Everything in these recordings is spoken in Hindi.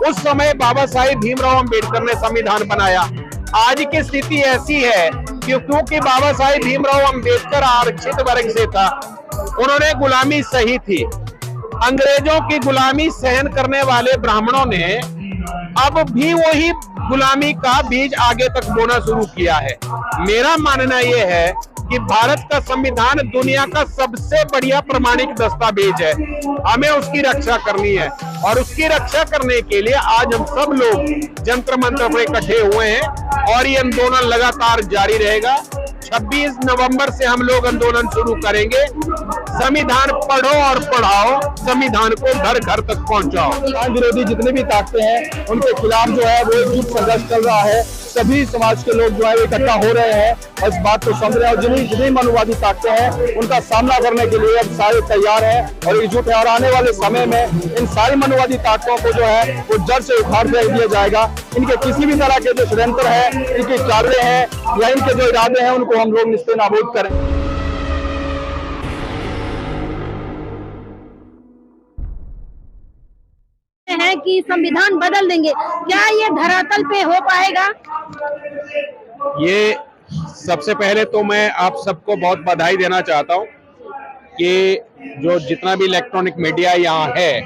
उस समय बाबा साहेब भीमराव अंबेडकर ने संविधान बनाया। आज की स्थिति ऐसी है कि क्योंकि बाबा साहेब भीमराव अंबेडकर आरक्षित वर्ग से था, उन्होंने गुलामी सही थी। अंग्रेजों की गुलामी सहन करने वाले ब्राह्मणों ने अब भी वही गुलामी का बीज आगे तक बोना शुरू किया है। मेरा मानना यह है कि भारत का संविधान दुनिया का सबसे बढ़िया प्रमाणिक दस्तावेज है। हमें उसकी रक्षा करनी है और उसकी रक्षा करने के लिए आज हम सब लोग जंतर मंत्र पर इकट्ठे हुए हैं और ये आंदोलन लगातार जारी रहेगा। 26 नवंबर से हम लोग आंदोलन शुरू करेंगे। संविधान पढ़ो और पढ़ाओ, संविधान को घर घर तक पहुंचाओ। संविधान विरोधी जितने भी ताकतें हैं उनके खिलाफ जो है वो एकजुट संघर्ष चल रहा है। सभी समाज के लोग जो है इकट्ठा हो रहे हैं और इस बात को समझ रहे हैं और जितनी मनुवादी ताकतें हैं उनका सामना करने के लिए अब सारे तैयार हैं और एकजुट है। और आने वाले समय में इन सारी मनुवादी ताकतों को जो है वो जड़ से उखाड़ दिया जाएगा। इनके किसी भी तरह के जो षड्यंत्र है, इनके चाले हैं या इनके जो इरादे हैं उनको हम लोग निस्ते नाबूद करें। है कि संविधान बदल देंगे, क्या ये धरातल पे हो पाएगा? ये सबसे पहले तो मैं आप सबको बहुत बधाई देना चाहता हूं कि जो जितना भी इलेक्ट्रॉनिक मीडिया यहाँ है,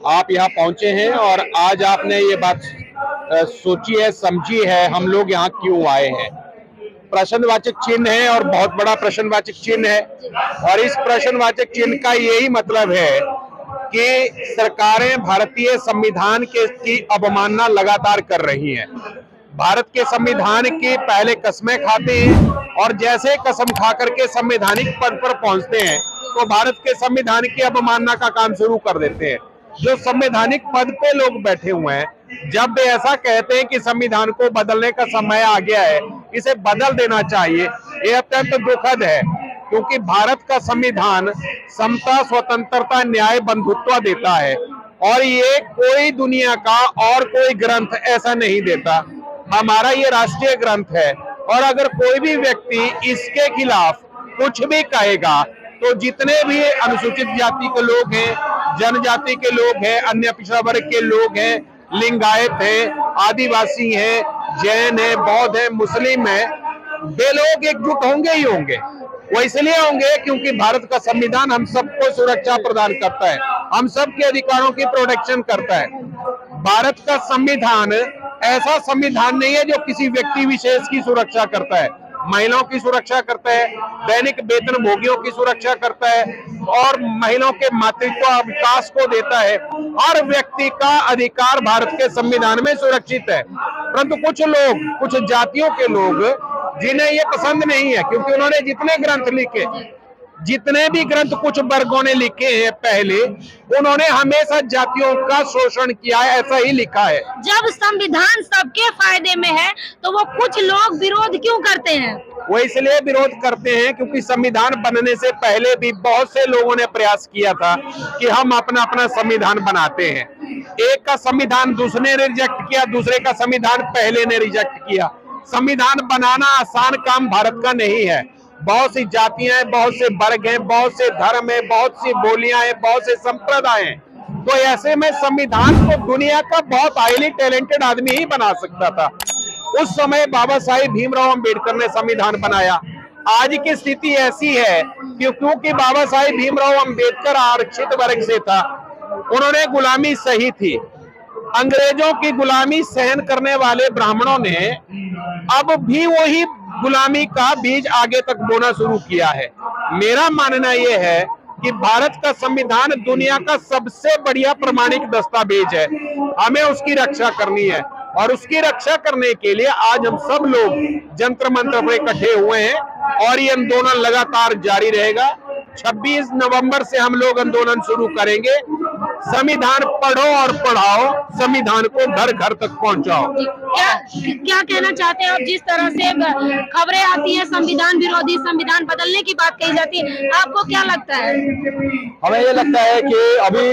आप यहाँ पहुंचे हैं और आज आपने ये बात सोची है, समझी है हम लोग यहाँ क्यों आए हैं। प्रश्नवाचक चिन्ह है और बहुत बड़ा प्रश्नवाचक चिन्ह है और इस प्रश्नवाचक चिन्ह का यही मतलब है कि सरकारें भारतीय संविधान की अवमानना लगातार कर रही हैं। भारत के संविधान की पहले कस्में खाते हैं और जैसे कसम खा करके संवैधानिक पद पर पहुंचते हैं तो भारत के संविधान की अवमानना का काम शुरू कर देते हैं। जो संवैधानिक पद पे लोग बैठे हुए हैं, जब वे ऐसा कहते हैं कि संविधान को बदलने का समय आ गया है, इसे बदल देना चाहिए, ये अत्यंत दुखद है। क्योंकि भारत का संविधान समता, स्वतंत्रता, न्याय, बंधुत्व देता है और ये कोई दुनिया का और कोई ग्रंथ ऐसा नहीं देता। हमारा ये राष्ट्रीय ग्रंथ है और अगर कोई भी व्यक्ति इसके खिलाफ कुछ भी कहेगा तो जितने भी अनुसूचित जाति के लोग हैं, जनजाति के लोग हैं, अन्य पिछड़ा वर्ग के लोग हैं, लिंगायत हैं, आदिवासी हैं, जैन हैं, बौद्ध हैं, मुस्लिम हैं, वे लोग एकजुट होंगे ही होंगे। वो इसलिए होंगे क्योंकि भारत का संविधान हम सबको सुरक्षा प्रदान करता है, हम सबके अधिकारों की प्रोटेक्शन करता है। भारत का संविधान ऐसा संविधान नहीं है जो किसी व्यक्ति विशेष की सुरक्षा करता है। महिलाओं की सुरक्षा करता है, दैनिक वेतन भोगियों की सुरक्षा करता है और महिलाओं के मातृत्व विकास को देता है। हर व्यक्ति का अधिकार भारत के संविधान में सुरक्षित है। परंतु कुछ लोग, कुछ जातियों के लोग जिन्हें ये पसंद नहीं है, क्योंकि उन्होंने जितने ग्रंथ लिखे, जितने भी ग्रंथ कुछ वर्गों ने लिखे हैं पहले, उन्होंने हमेशा जातियों का शोषण किया है, ऐसा ही लिखा है। जब संविधान सबके फायदे में है तो वो कुछ लोग विरोध क्यों करते हैं? वो इसलिए विरोध करते हैं क्योंकि संविधान बनने से पहले भी बहुत से लोगों ने प्रयास किया था कि हम अपना अपना संविधान बनाते हैं। एक का संविधान दूसरे ने रिजेक्ट किया, दूसरे का संविधान पहले ने रिजेक्ट किया। संविधान बनाना आसान काम भारत का नहीं है। बहुत सी जातियां हैं, बहुत से वर्ग हैं, बहुत से धर्म हैं, बहुत सी बोलियां हैं, बहुत से संप्रदाय हैं। तो ऐसे में संविधान को दुनिया का बहुत हाईली टैलेंटेड आदमी ही बना सकता था। उस समय बाबा साहेब भीमराव अंबेडकर ने संविधान बनाया। आज की स्थिति ऐसी है कि क्योंकि बाबा साहेब भीमराव अंबेडकर आरक्षित वर्ग से था, उन्होंने गुलामी सही थी। अंग्रेजों की गुलामी सहन करने वाले ब्राह्मणों ने अब भी वही गुलामी का बीज आगे तक बोना शुरू किया है। मेरा मानना यह है कि भारत का संविधान दुनिया का सबसे बढ़िया प्रमाणिक दस्तावेज है। हमें उसकी रक्षा करनी है और उसकी रक्षा करने के लिए आज हम सब लोग जंतर मंत्र पर इकट्ठे हुए हैं और ये आंदोलन लगातार जारी रहेगा। 26 नवंबर से हम लोग आंदोलन शुरू करेंगे। संविधान पढ़ो और पढ़ाओ, संविधान को घर घर तक पहुंचाओ। क्या कहना चाहते हैं आप? जिस तरह से खबरें आती हैं संविधान विरोधी, संविधान बदलने की बात कही जाती है, आपको क्या लगता है? हमें ये लगता है कि अभी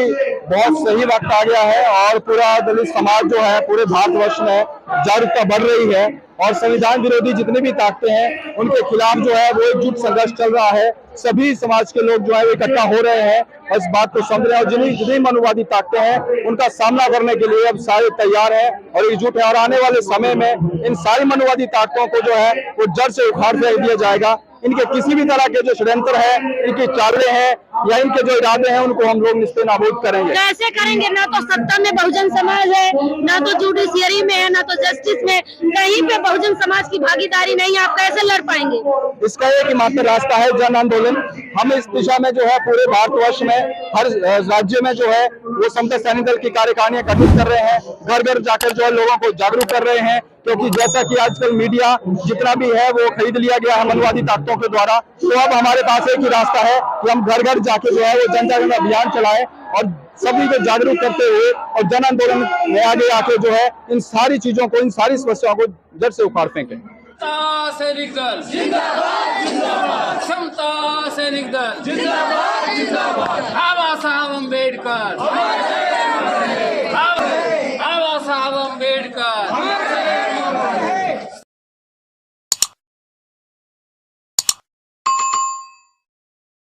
बहुत सही वक्त आ गया है और पूरा दलित समाज जो है पूरे भारतवर्ष में जागरूकता बढ़ रही है और संविधान विरोधी जितने भी ताकतें हैं उनके खिलाफ जो है वो एकजुट संघर्ष चल रहा है। सभी समाज के लोग जो है वो इकट्ठा हो रहे हैं और इस बात को समझ रहे हैं और जितनी मनुवादी ताकतें हैं उनका सामना करने के लिए अब सारे तैयार हैं और एकजुट है और आने वाले समय में इन सारी मनुवादी ताकतों को जो है वो जड़ से उखाड़ फेंक दिया जाएगा। इनके किसी भी तरह के जो षड्यंत्र है, इनके चाले हैं या इनके जो इरादे हैं उनको हम लोग निस्ते नाबूद करेंगे। कैसे करेंगे? ना तो सत्ता में बहुजन समाज है, ना तो जुडिशियरी में है, ना तो जस्टिस में, कहीं पे बहुजन समाज की भागीदारी नहीं है। आप कैसे लड़ पाएंगे? इसका एक ही मात्र रास्ता है, जन आंदोलन। हम इस दिशा में जो है पूरे भारतवर्ष में हर राज्य में जो है वो समता सैनिक दल की कार्यकारिणियां गठित कर रहे हैं, घर घर जाकर जो है लोगों को जागरूक कर रहे हैं, क्योंकि जैसा कि आजकल मीडिया जितना भी है वो खरीद लिया गया है मनवादी ताकतों के द्वारा। तो अब हमारे पास एक ही रास्ता है कि हम घर घर जाके जो है वो जन जागरण अभियान चलाएं और सभी को जागरूक करते हुए और जन आंदोलन में आगे आके जो है इन सारी चीजों को, इन सारी समस्याओं को जड़ से उखाड़ फेंकें। समता सैनिक दल जिंदाबाद जिंदाबाद, समता सैनिक दल जिंदाबाद जिंदाबाद, बाबा साहब अम्बेडकर, बाबा साहब अम्बेडकर।